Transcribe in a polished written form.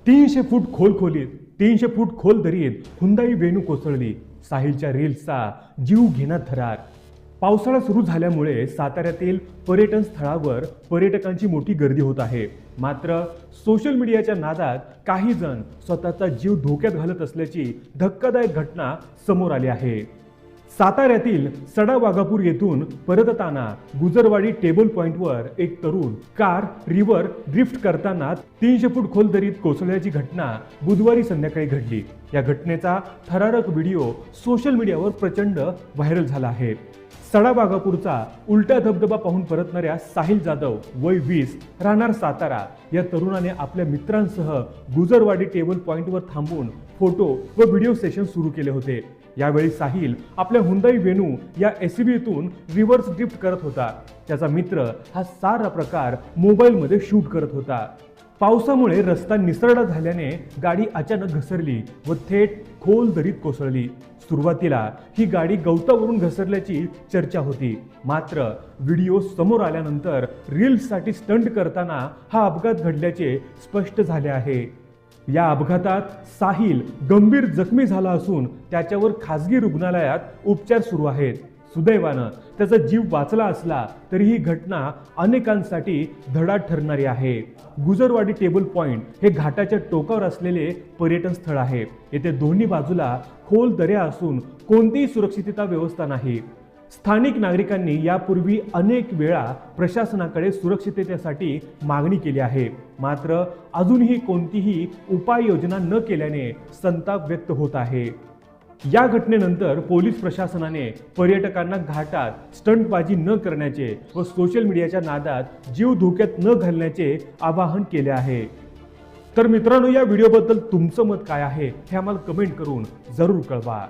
300 फूट खोल खोलीत 300 फूट खोल दरीत हुंदाई वेणू कोसळली. साहिलच्या रील्सचा जीव घेणा थरार. पावसाळा सुरू झाल्यामुळे साताऱ्यातील पर्यटन स्थळावर पर्यटकांची मोठी गर्दी होत आहे. मात्र सोशल मीडियाच्या नादात काही जण स्वतःचा जीव धोक्यात घालत असल्याची धक्कादायक घटना समोर आली आहे. साताऱ्यातील सडा वाघापूर येथून परतताना गुजरवाडी टेबल पॉइंटवर एक तरुण कार रिव्हर ड्रिफ्ट करताना 300 फूट खोल दरीत कोसळल्याची घटना बुधवारी संध्याकाळी घडली. या घटनेचा थरारक व्हिडिओ सोशल मीडियावर प्रचंड व्हायरल झाला आहे. सडा वाघापूरचा उलटा धबधबा पाहून परतणाऱ्या साहिल जाधव वय 20 राहणार सातारा या तरुणाने आपल्या मित्रांसह गुजरवाडी टेबल पॉइंटवर थांबून फोटो व व्हिडिओ सेशन सुरू केले होते. यावेळी साहिल आपल्या हुंदाई वेणू या एसयूव्हीतून रिव्हर्स ड्रिफ्ट करत होता. त्याचा मित्र हा सारा प्रकार मोबाईलमध्ये शूट करत होता. पावसामुळे रस्ता निसरडा झाल्याने गाडी अचानक घसरली व थेट खोल दरीत कोसळली. सुरुवातीला ही गाडी गवतावरून घसरल्याची चर्चा होती. मात्र व्हिडिओ समोर आल्यानंतर रील्ससाठी स्टंट करताना हा अपघात घडल्याचे स्पष्ट झाले आहे. या अपघातात साहिल गंभीर जखमी झाला असून त्याच्यावर खासगी रुग्णालयात उपचार सुरू आहेत. सुदैवानं त्याचा जीव वाचला असला तरी ही घटना अनेकांसाठी धडा ठरणारी आहे. गुजरवाडी टेबल पॉइंट हे घाटाच्या टोकावर असलेले पर्यटन स्थळ आहे. येथे दोन्ही बाजूला खोल दऱ्या असून कोणतीही सुरक्षितता व्यवस्था नाही. स्थानिक नागरिकांनी यापूर्वी अनेक वेळा प्रशासनाकडे सुरक्षिततेसाठी मागणी केली आहे. मात्र अजूनही कोणतीही उपाययोजना न केल्याने संताप व्यक्त होत आहे. या घटनेनंतर पोलीस प्रशासनाने पर्यटकांना घाटात स्टंटबाजी न करण्याचे व सोशल मीडियाच्या नादात जीव धोक्यात न घालण्याचे आवाहन केले आहे. तर मित्रांनो, या व्हिडिओबद्दल तुमचं मत काय आहे हे आम्हाला कमेंट करून जरूर कळवा.